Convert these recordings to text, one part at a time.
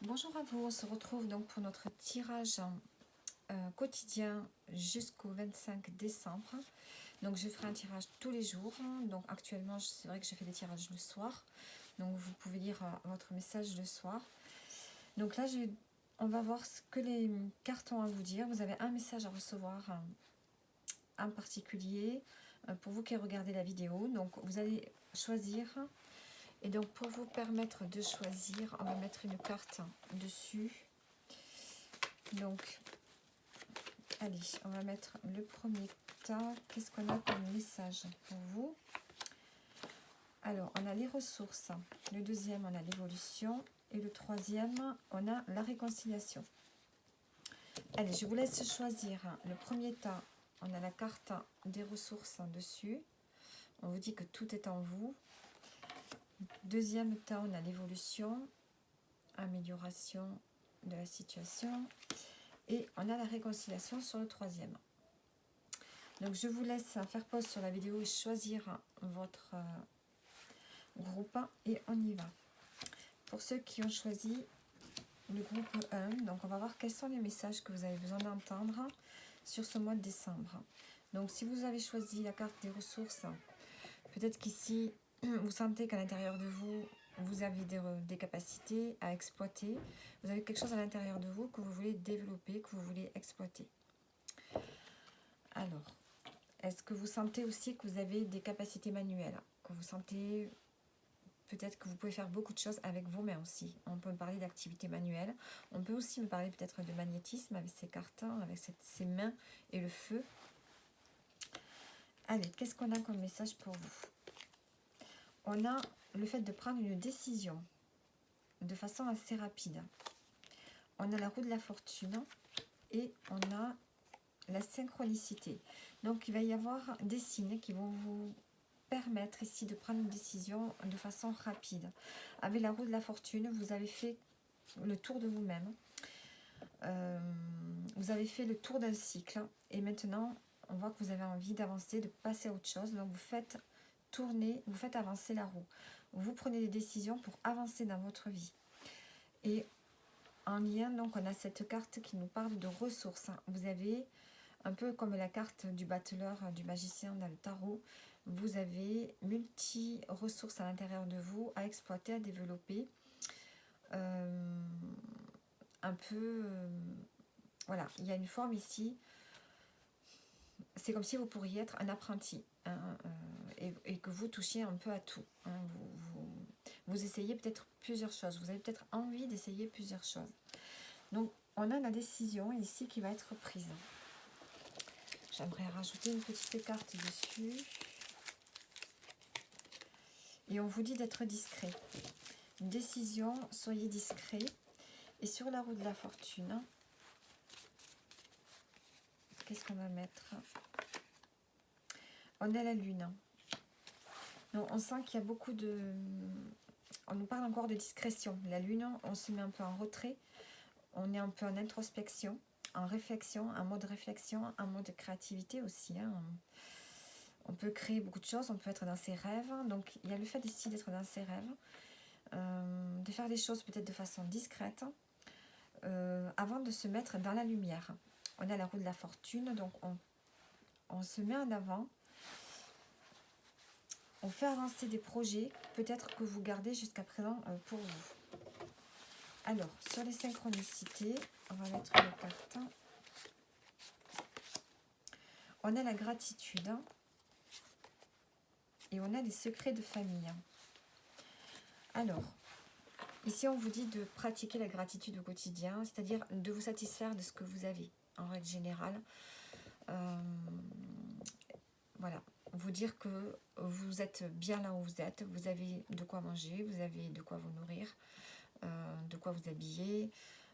Bonjour à vous, on se retrouve donc pour notre tirage quotidien jusqu'au 25 décembre. Donc je ferai un tirage tous les jours. Donc actuellement, c'est vrai que je fais des tirages le soir. Donc vous pouvez lire votre message le soir. Donc là, on va voir ce que les cartes ont à vous dire. Vous avez un message à recevoir en particulier pour vous qui regardez la vidéo. Donc vous allez choisir. Et donc pour vous permettre de choisir, on va mettre une carte dessus. Donc, allez, on va mettre le premier tas. Qu'est-ce qu'on a comme message pour vous? Alors, on a les ressources. Le deuxième, on a l'évolution. Et le troisième, on a la réconciliation. Allez, je vous laisse choisir. Le premier tas, on a la carte des ressources dessus. On vous dit que tout est en vous. Deuxième tas, on a l'évolution, amélioration de la situation. Et on a la réconciliation sur le troisième. Donc je vous laisse faire pause sur la vidéo et choisir votre groupe et on y va. Pour ceux qui ont choisi le groupe 1, donc on va voir quels sont les messages que vous avez besoin d'entendre sur ce mois de décembre. Donc si vous avez choisi la carte des ressources, peut-être qu'ici vous sentez qu'à l'intérieur de vous, vous avez des capacités à exploiter. Vous avez quelque chose à l'intérieur de vous que vous voulez développer, que vous voulez exploiter. Alors, est-ce que vous sentez aussi que vous avez des capacités manuelles? Que vous sentez peut-être que vous pouvez faire beaucoup de choses avec vos mains aussi. On peut me parler d'activité manuelle. On peut aussi me parler peut-être de magnétisme avec ces cartes, avec ces mains et le feu. Allez, qu'est-ce qu'on a comme message pour vous? On a le fait de prendre une décision de façon assez rapide. On a la roue de la fortune et on a la synchronicité. Donc, il va y avoir des signes qui vont vous permettre ici de prendre une décision de façon rapide. Avec la roue de la fortune, vous avez fait le tour de vous-même. Vous avez fait le tour d'un cycle. Et maintenant, on voit que vous avez envie d'avancer, de passer à autre chose. Donc, vous faites tourner, vous faites avancer la roue. Vous prenez des décisions pour avancer dans votre vie. Et en lien, donc, on a cette carte qui nous parle de ressources. Vous avez, un peu comme la carte du battleur, du magicien dans le tarot, vous avez multi-ressources à l'intérieur de vous à exploiter, à développer. Un peu... voilà, il y a une forme ici. C'est comme si vous pourriez être un apprenti et que vous touchiez un peu à tout. Vous essayez peut-être plusieurs choses. Vous avez peut-être envie d'essayer plusieurs choses. Donc, on a la décision ici qui va être prise. J'aimerais rajouter une petite carte dessus. Et on vous dit d'être discret. Une décision, soyez discret. Et sur la roue de la fortune, qu'est-ce qu'on va mettre? On a la lune. Donc, on sent qu'il y a beaucoup de... On nous parle encore de discrétion. La lune, on se met un peu en retrait. On est un peu en introspection, en réflexion, en mode réflexion, en mode créativité aussi. On peut créer beaucoup de choses, on peut être dans ses rêves. Donc, il y a le fait ici d'être dans ses rêves, de faire des choses peut-être de façon discrète, avant de se mettre dans la lumière. On a la roue de la fortune, donc on se met en avant. On fait avancer des projets, peut-être que vous gardez jusqu'à présent pour vous. Alors, sur les synchronicités, on va mettre une carte. On a la gratitude. Et on a les secrets de famille. Alors, ici on vous dit de pratiquer la gratitude au quotidien, c'est-à-dire de vous satisfaire de ce que vous avez, en règle générale. Voilà, vous dire que vous êtes bien là où vous êtes, vous avez de quoi manger, vous avez de quoi vous nourrir, de quoi vous habiller,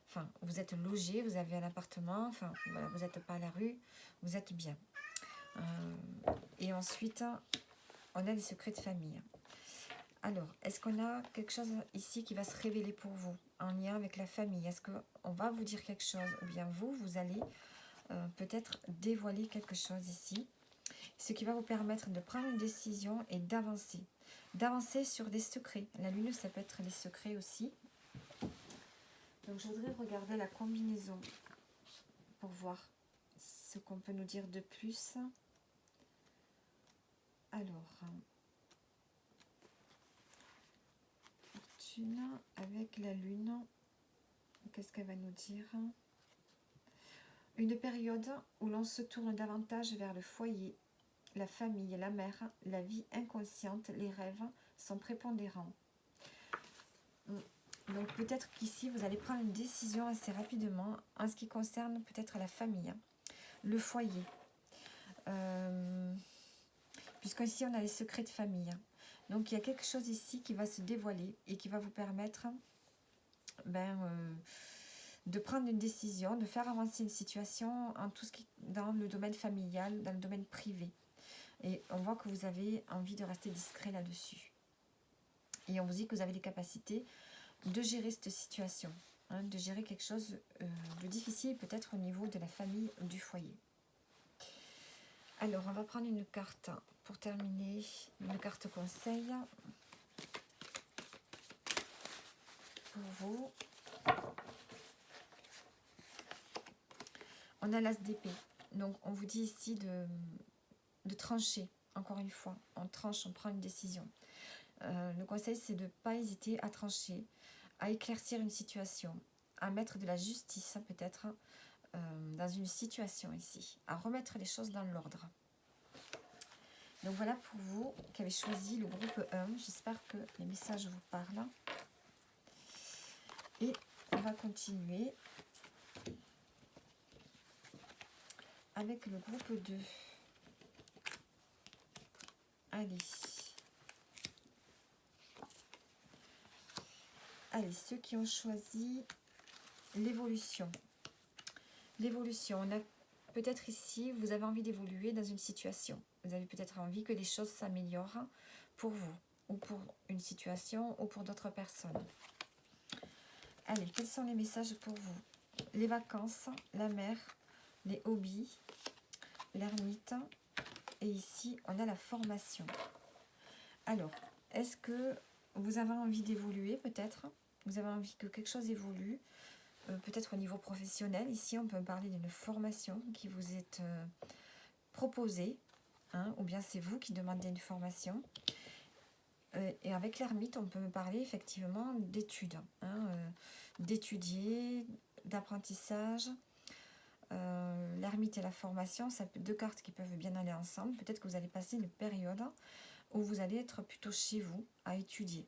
enfin, vous êtes logé, vous avez un appartement, enfin, voilà, vous n'êtes pas à la rue, vous êtes bien. Et ensuite, on a les secrets de famille. Alors, est-ce qu'on a quelque chose ici qui va se révéler pour vous, en lien avec la famille? Est-ce qu'on va vous dire quelque chose? Ou bien vous allez peut-être dévoiler quelque chose ici, ce qui va vous permettre de prendre une décision et d'avancer. D'avancer sur des secrets. La lune, ça peut être les secrets aussi. Donc, je voudrais regarder la combinaison pour voir ce qu'on peut nous dire de plus. Alors, fortune avec la lune, qu'est-ce qu'elle va nous dire? Une période où l'on se tourne davantage vers le foyer, la famille, la mère, la vie inconsciente, les rêves sont prépondérants. Donc peut-être qu'ici, vous allez prendre une décision assez rapidement en ce qui concerne peut-être la famille, le foyer. Puisqu'ici, on a les secrets de famille. Donc il y a quelque chose ici qui va se dévoiler et qui va vous permettre de prendre une décision, de faire avancer une situation en tout ce qui dans le domaine familial, dans le domaine privé. Et on voit que vous avez envie de rester discret là-dessus. Et on vous dit que vous avez les capacités de gérer cette situation, hein, de gérer quelque chose de difficile peut-être au niveau de la famille ou du foyer. Alors, on va prendre une carte pour terminer, une carte conseil pour vous. On a l'as d'épée. Donc, on vous dit ici de trancher, encore une fois. On tranche, on prend une décision. Le conseil, c'est de ne pas hésiter à trancher, à éclaircir une situation, à mettre de la justice, peut-être, dans une situation ici, à remettre les choses dans l'ordre. Donc voilà pour vous qui avez choisi le groupe 1. J'espère que les messages vous parlent. Et on va continuer avec le groupe 2. Allez. Allez, ceux qui ont choisi l'évolution. L'évolution, on a peut-être ici, vous avez envie d'évoluer dans une situation. Vous avez peut-être envie que les choses s'améliorent pour vous, ou pour une situation, ou pour d'autres personnes. Allez, quels sont les messages pour vous? Les vacances, la mer, les hobbies, l'ermite, et ici, on a la formation. Alors, est-ce que vous avez envie d'évoluer peut-être? Vous avez envie que quelque chose évolue, peut-être au niveau professionnel. Ici, on peut parler d'une formation qui vous est proposée, hein, ou bien c'est vous qui demandez une formation. Et avec l'ermite, on peut parler effectivement d'études, hein, d'étudier, d'apprentissage. L'ermite et la formation, ça peut deux cartes qui peuvent bien aller ensemble. Peut-être que vous allez passer une période où vous allez être plutôt chez vous à étudier.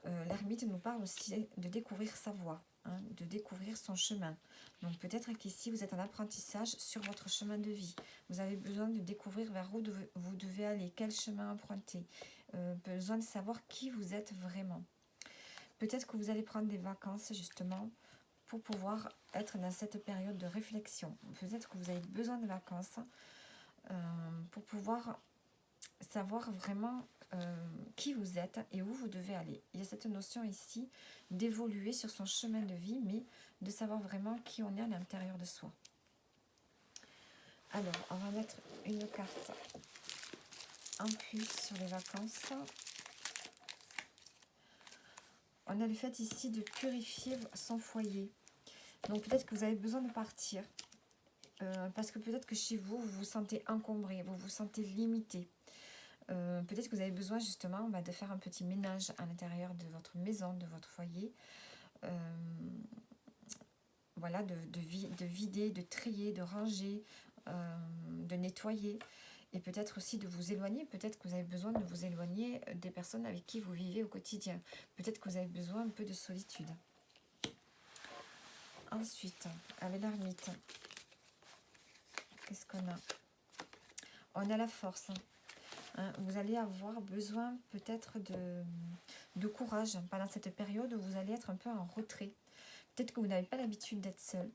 L'ermite nous parle aussi de découvrir sa voie, hein, de découvrir son chemin. Donc peut-être qu'ici vous êtes en apprentissage sur votre chemin de vie. Vous avez besoin de découvrir vers où vous devez aller, quel chemin emprunter. Besoin de savoir qui vous êtes vraiment. Peut-être que vous allez prendre des vacances justement pour pouvoir être dans cette période de réflexion. Peut-être que vous avez besoin de vacances pour pouvoir savoir vraiment qui vous êtes et où vous devez aller. Il y a cette notion ici d'évoluer sur son chemin de vie, mais de savoir vraiment qui on est à l'intérieur de soi. Alors, on va mettre une carte en plus sur les vacances. On a le fait ici de purifier son foyer. Donc peut-être que vous avez besoin de partir. Parce que peut-être que chez vous, vous vous sentez encombré, vous vous sentez limité. Peut-être que vous avez besoin justement de faire un petit ménage à l'intérieur de votre maison, de votre foyer. Voilà, de vider, de trier, de ranger, de nettoyer. Et peut-être aussi de vous éloigner. Peut-être que vous avez besoin de vous éloigner des personnes avec qui vous vivez au quotidien. Peut-être que vous avez besoin un peu de solitude. Ensuite, avec l'ermite, qu'est-ce qu'on a? On a la force. Hein, vous allez avoir besoin peut-être de courage pendant cette période où vous allez être un peu en retrait. Peut-être que vous n'avez pas l'habitude d'être seul.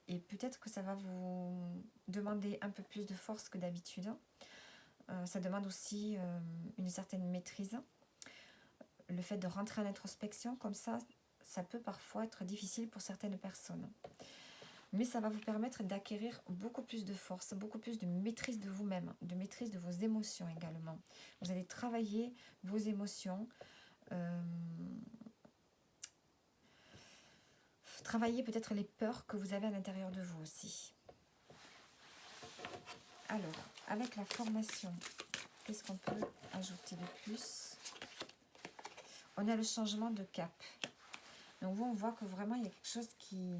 Et peut-être que ça va vous demander un peu plus de force que d'habitude. Ça demande aussi une certaine maîtrise. Le fait de rentrer en introspection, comme ça peut parfois être difficile pour certaines personnes. Mais ça va vous permettre d'acquérir beaucoup plus de force, beaucoup plus de maîtrise de vous-même, de maîtrise de vos émotions également. Vous allez travailler vos émotions, travailler peut-être les peurs que vous avez à l'intérieur de vous aussi. Alors, avec la formation, qu'est-ce qu'on peut ajouter de plus? On a le changement de cap. Donc vous, on voit que vraiment, il y a quelque chose qui...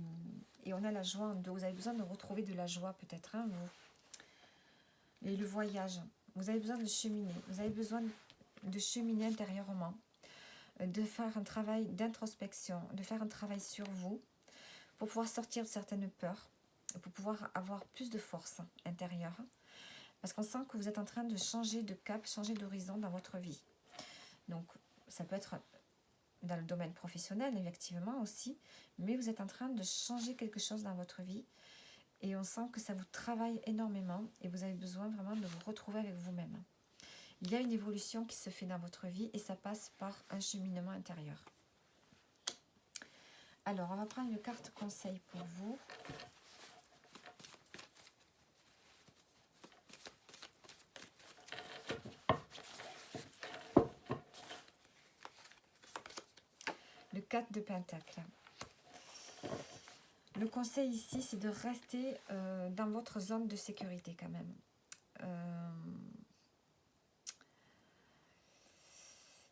Et on a la joie en deux. Vous avez besoin de retrouver de la joie peut-être, hein, vous. Et le voyage. Vous avez besoin de cheminer. Vous avez besoin de cheminer intérieurement. De faire un travail d'introspection. De faire un travail sur vous. Pour pouvoir sortir de certaines peurs. Pour pouvoir avoir plus de force intérieure. Parce qu'on sent que vous êtes en train de changer de cap, changer d'horizon dans votre vie. Donc, ça peut être dans le domaine professionnel, effectivement, aussi. Mais vous êtes en train de changer quelque chose dans votre vie. Et on sent que ça vous travaille énormément. Et vous avez besoin vraiment de vous retrouver avec vous-même. Il y a une évolution qui se fait dans votre vie. Et ça passe par un cheminement intérieur. Alors, on va prendre une carte conseil pour vous. Le 4 de Pentacle. Le conseil ici, c'est de rester dans votre zone de sécurité quand même.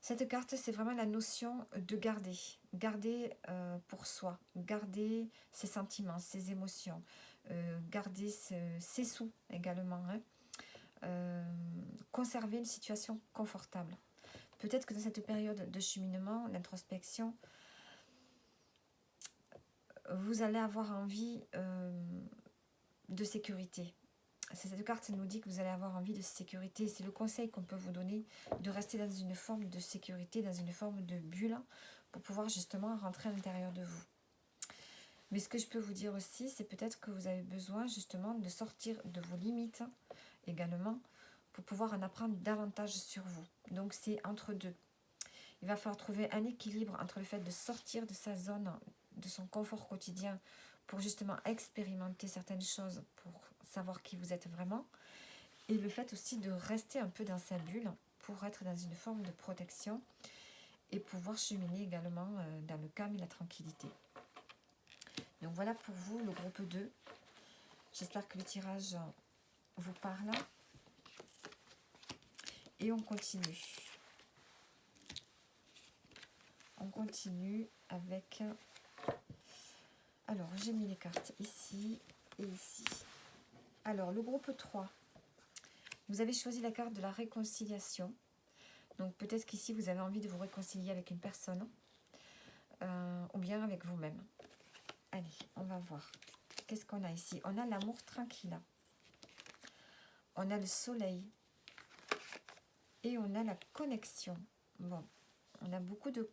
Cette carte, c'est vraiment la notion de garder. Garder pour soi. Garder ses sentiments, ses émotions. Garder ses sous également. Hein. Conserver une situation confortable. Peut-être que dans cette période de cheminement, d'introspection, vous allez avoir envie de sécurité. Cette carte nous dit que vous allez avoir envie de sécurité. C'est le conseil qu'on peut vous donner, de rester dans une forme de sécurité, dans une forme de bulle, pour pouvoir justement rentrer à l'intérieur de vous. Mais ce que je peux vous dire aussi, c'est peut-être que vous avez besoin justement de sortir de vos limites également, pour pouvoir en apprendre davantage sur vous. Donc c'est entre deux. Il va falloir trouver un équilibre entre le fait de sortir de sa zone, de son confort quotidien, pour justement expérimenter certaines choses, pour savoir qui vous êtes vraiment, et le fait aussi de rester un peu dans sa bulle, pour être dans une forme de protection, et pouvoir cheminer également dans le calme et la tranquillité. Donc voilà pour vous, le groupe 2. J'espère que le tirage vous parle. Et on continue. On continue avec... Alors, j'ai mis les cartes ici et ici. Alors, le groupe 3. Vous avez choisi la carte de la réconciliation. Donc, peut-être qu'ici, vous avez envie de vous réconcilier avec une personne. Ou bien avec vous-même. Allez, on va voir. Qu'est-ce qu'on a ici? On a l'amour tranquille. On a le soleil. Et on a la connexion. Bon, on a beaucoup de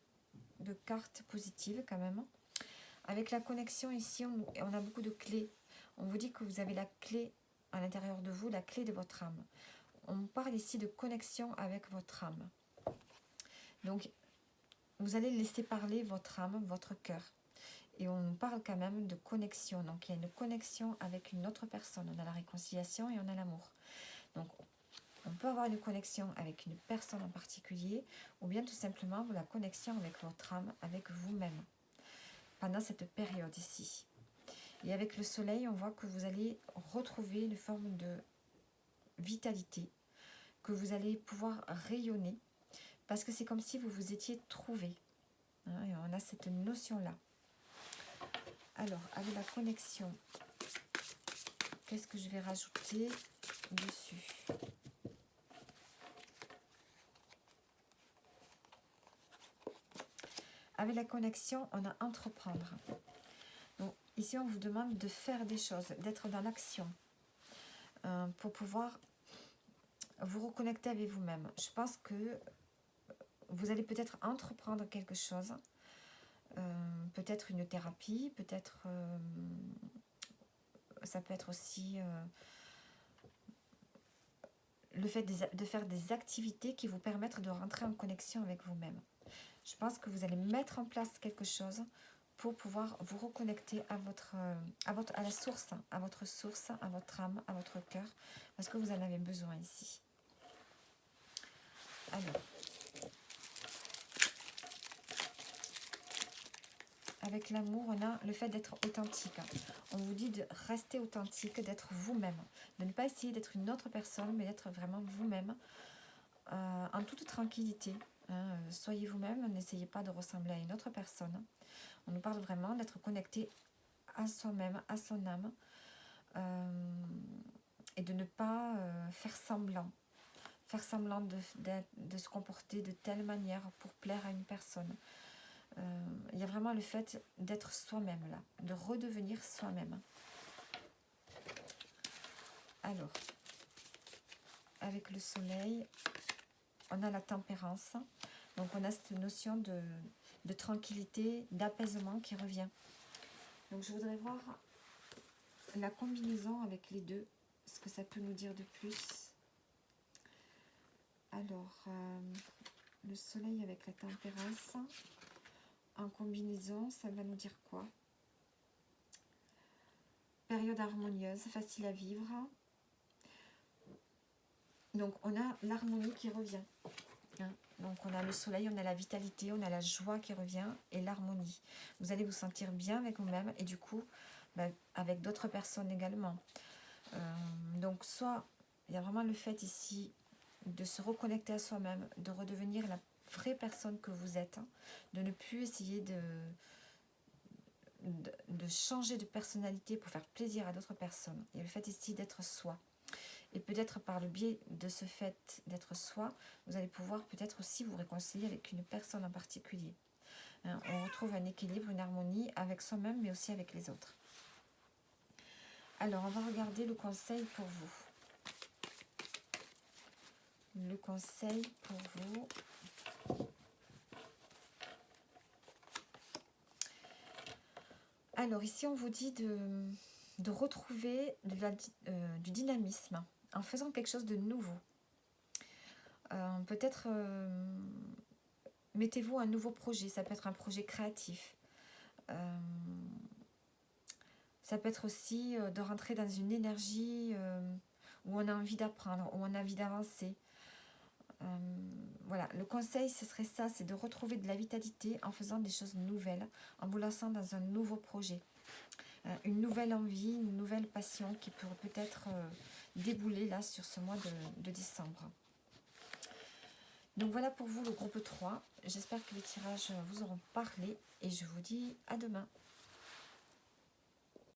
cartes positives quand même. Avec la connexion ici, on a beaucoup de clés. On vous dit que vous avez la clé à l'intérieur de vous, la clé de votre âme. On parle ici de connexion avec votre âme. Donc, vous allez laisser parler votre âme, votre cœur. Et on parle quand même de connexion. Donc, il y a une connexion avec une autre personne. On a la réconciliation et on a l'amour. Donc, on peut avoir une connexion avec une personne en particulier, ou bien tout simplement la connexion avec votre âme, avec vous-même, pendant cette période ici. Et avec le soleil, on voit que vous allez retrouver une forme de vitalité, que vous allez pouvoir rayonner, parce que c'est comme si vous vous étiez trouvé. Hein, et on a cette notion-là. Alors, avec la connexion, qu'est-ce que je vais rajouter dessus ? Avec la connexion, on a entreprendre. Donc, ici, on vous demande de faire des choses, d'être dans l'action, pour pouvoir vous reconnecter avec vous-même. Je pense que vous allez peut-être entreprendre quelque chose, peut-être une thérapie, peut-être ça peut être aussi le fait de faire des activités qui vous permettent de rentrer en connexion avec vous-même. Je pense que vous allez mettre en place quelque chose pour pouvoir vous reconnecter à la source, à votre source, à votre âme, à votre cœur, parce que vous en avez besoin ici. avec l'amour, on a le fait d'être authentique. On vous dit de rester authentique, d'être vous-même. De ne pas essayer d'être une autre personne, mais d'être vraiment vous-même. En toute tranquillité. Hein, soyez vous-même, n'essayez pas de ressembler à une autre personne. On nous parle vraiment d'être connecté à soi-même, à son âme. Et de ne pas faire semblant. Faire semblant de se comporter de telle manière pour plaire à une personne. Il y a vraiment le fait d'être soi-même là, de redevenir soi-même. Alors, avec le soleil, on a la tempérance. Donc on a cette notion de tranquillité, d'apaisement qui revient. Donc je voudrais voir la combinaison avec les deux, ce que ça peut nous dire de plus. Alors, le soleil avec la tempérance, en combinaison, ça va nous dire quoi? Période harmonieuse, facile à vivre. Donc, on a l'harmonie qui revient. Hein, donc, on a le soleil, on a la vitalité, on a la joie qui revient et l'harmonie. Vous allez vous sentir bien avec vous-même et du coup, avec d'autres personnes également. Donc, soit, il y a vraiment le fait ici de se reconnecter à soi-même, de redevenir la vraie personne que vous êtes, hein, de ne plus essayer de changer de personnalité pour faire plaisir à d'autres personnes. Il y a le fait ici d'être soi. Et peut-être par le biais de ce fait d'être soi, vous allez pouvoir peut-être aussi vous réconcilier avec une personne en particulier. Hein, on retrouve un équilibre, une harmonie avec soi-même, mais aussi avec les autres. Alors, on va regarder le conseil pour vous. Le conseil pour vous. Alors, ici, on vous dit de retrouver du dynamisme en faisant quelque chose de nouveau. Peut-être mettez-vous un nouveau projet, ça peut être un projet créatif. Ça peut être aussi de rentrer dans une énergie où on a envie d'apprendre, où on a envie d'avancer. Voilà, le conseil, ce serait ça, c'est de retrouver de la vitalité en faisant des choses nouvelles, en vous lançant dans un nouveau projet. Une nouvelle envie, une nouvelle passion qui pourrait peut-être débouler là sur ce mois de décembre. Donc voilà pour vous le groupe 3. J'espère que les tirages vous auront parlé et je vous dis à demain.